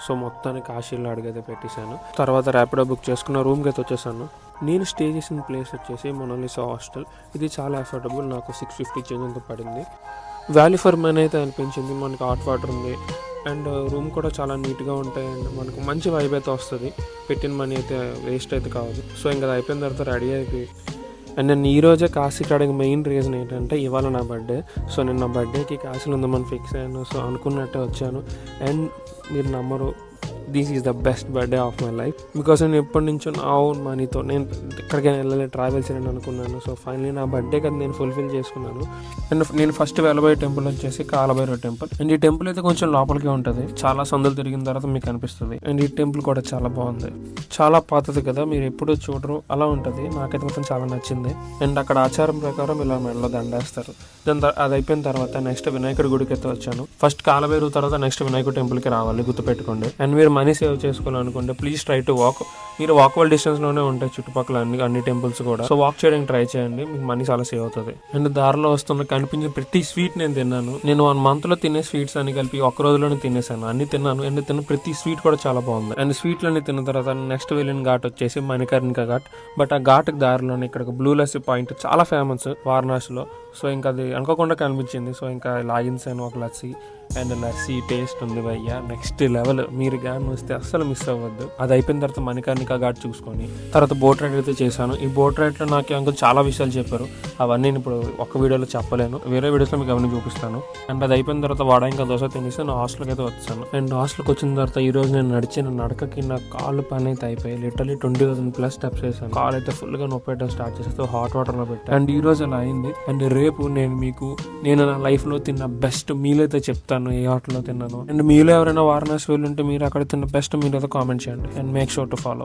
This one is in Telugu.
సో మొత్తానికి కాశీలో అడిగైతే పెట్టేశాను. తర్వాత ర్యాపిడో బుక్ చేసుకున్న రూమ్కి అయితే వచ్చేసాను. నేను స్టే చేసిన ప్లేస్ వచ్చేసి మొనాలిసా హాస్టల్. ఇది చాలా అఫోర్డబుల్, నాకు 650 చేంజ్ అంత పడింది. వాల్యూ ఫర్ మనీ అయితే అనిపించింది. మనకి హాట్ వాటర్ ఉంది అండ్ రూమ్ కూడా చాలా నీట్గా ఉంటాయి అండ్ మనకు మంచి వైబ్ అయితే వస్తుంది. పెట్టిన మనీ అయితే వేస్ట్ అయితే కావద్దు. సో ఇంకా అది అయిపోయిన తర్వాత రెడీ అయిపోయి అండ్ నేను ఈరోజే కాశీకి రావడానికి మెయిన్ రీజన్ ఏంటంటే ఇవాళ నా బర్త్డే. సో నేను నా బర్త్డేకి కాశీలో ఉందామని ఫిక్స్ అయ్యాను. సో అనుకున్నట్టే వచ్చాను అండ్ మీరు నమ్మరు, this is the best birthday of my life. Because నేను ఎప్పటి నుంచో నా ఓన్ మనీతో నేను ఎక్కడికైనా వెళ్ళాలి, ట్రావెల్ చేయాలని అనుకున్నాను. సో ఫైనలీ నా బర్త్డే కదా నేను ఫుల్ఫిల్ చేసుకున్నాను. అండ్ నేను ఫస్ట్ వెళ్ళబోయే టెంపుల్ వచ్చేసి కాలభైరవ టెంపుల్. అండ్ ఈ టెంపుల్ అయితే కొంచెం లోపలికి ఉంటుంది, చాలా సందులు తిరిగిన తర్వాత మీకు అనిపిస్తుంది. అండ్ ఈ టెంపుల్ కూడా చాలా బాగుంది, చాలా పాతది కదా, మీరు ఎప్పుడూ చూడరు, అలా ఉంటుంది. నాకైతే మొత్తం చాలా నచ్చింది. అండ్ అక్కడ ఆచారం ప్రకారం ఇలా మెడలో దండేస్తారు. అది అయిపోయిన తర్వాత నెక్స్ట్ వినాయకుడి గుడికి అయితే వచ్చాను. ఫస్ట్ కాలభైరవ తర్వాత నెక్స్ట్ వినాయకుడి టెంపుల్కి రావాలి, గుర్తుపెట్టుకోండి. అండ్ మీరు మనీ సేవ్ చేసుకోవాలనుకుంటే ప్లీజ్ ట్రై టు వాక్. మీరు వాకబుల్ డిస్టెన్స్లోనే ఉంటాయి చుట్టుపక్కల అన్ని టెంపుల్స్ కూడా. సో వాక్ చేయడానికి ట్రై చేయండి, మీకు మనీ చాలా సేవ్ అవుతుంది. అండ్ దారిలో వస్తున్న కనిపించిన ప్రతి స్వీట్ నేను తిన్నాను. నేను 1 monthలో తినే స్వీట్స్ అన్ని కలిపి ఒక రోజులోనే తినేసాను, అన్ని తిన్నాను. అండ్ తిన్న ప్రతి స్వీట్ కూడా చాలా బాగుంది. అండ్ స్వీట్లన్నీ తిన్న తర్వాత నెక్స్ట్ వెళ్ళిన ఘాట్ వచ్చేసి మణికర్ణిక ఘాట్. బట్ ఆ ఘాట్కి దారిలోనే ఇక్కడ బ్లూ లస్సీ పాయింట్ చాలా ఫేమస్ వారణాసిలో. సో ఇంకా అది అనుకోకుండా కనిపించింది. సో ఇంకా లాగిన్సాను ఒక లస్సీ. అండ్ లస్సీ టేస్ట్ ఉంది భయ్యా నెక్స్ట్ లెవెల్. మీరు గాని వస్తే అస్సలు మిస్ అవ్వద్దు. అది అయిపోయిన తర్వాత మణికర్ణిక ఘాట్ చూసుకొని తర్వాత బోట్ రైడ్ అయితే చేశాను. ఈ బోట్ రైడ్లో నాకు అంకుల్ చాలా విషయాలు చెప్పారు. అవన్నీ నేను ఇప్పుడు ఒక వీడియోలో చెప్పలేను, వేరే వీడియోస్లో మీకు అవన్నీ చూపిస్తాను. అండ్ అది అయిపోయిన తర్వాత వడ ఇంకా దోశ తినేసి నేను హాస్టల్కి అయితే వచ్చాను. అండ్ హాస్టల్కి వచ్చిన తర్వాత ఈ రోజు నేను నడిచిన నడకకి నా కాళ్ళు పని అయితే అయిపోయి లిటరలీ 20,000+ స్టెప్స్ వేసాను. కాలు అయితే ఫుల్గా నొప్పి పెట్టడం స్టార్ట్ చేస్తే హాట్ వాటర్లో పెట్టాను. అండ్ ఈ రోజు అలా అయింది. అండ్ రేపు నేను నా లైఫ్లో తిన్న బెస్ట్ మీల్ అయితే చెప్తాను, ఏ హోటల్లో తిన్నాను. అండ్ మీలో ఎవరైనా వారణాసి వెళ్ళి ఉంటే మీరు అక్కడ తిన్న బెస్ట్ మీల్ అయితే కామెంట్ చేయండి. And make sure to follow.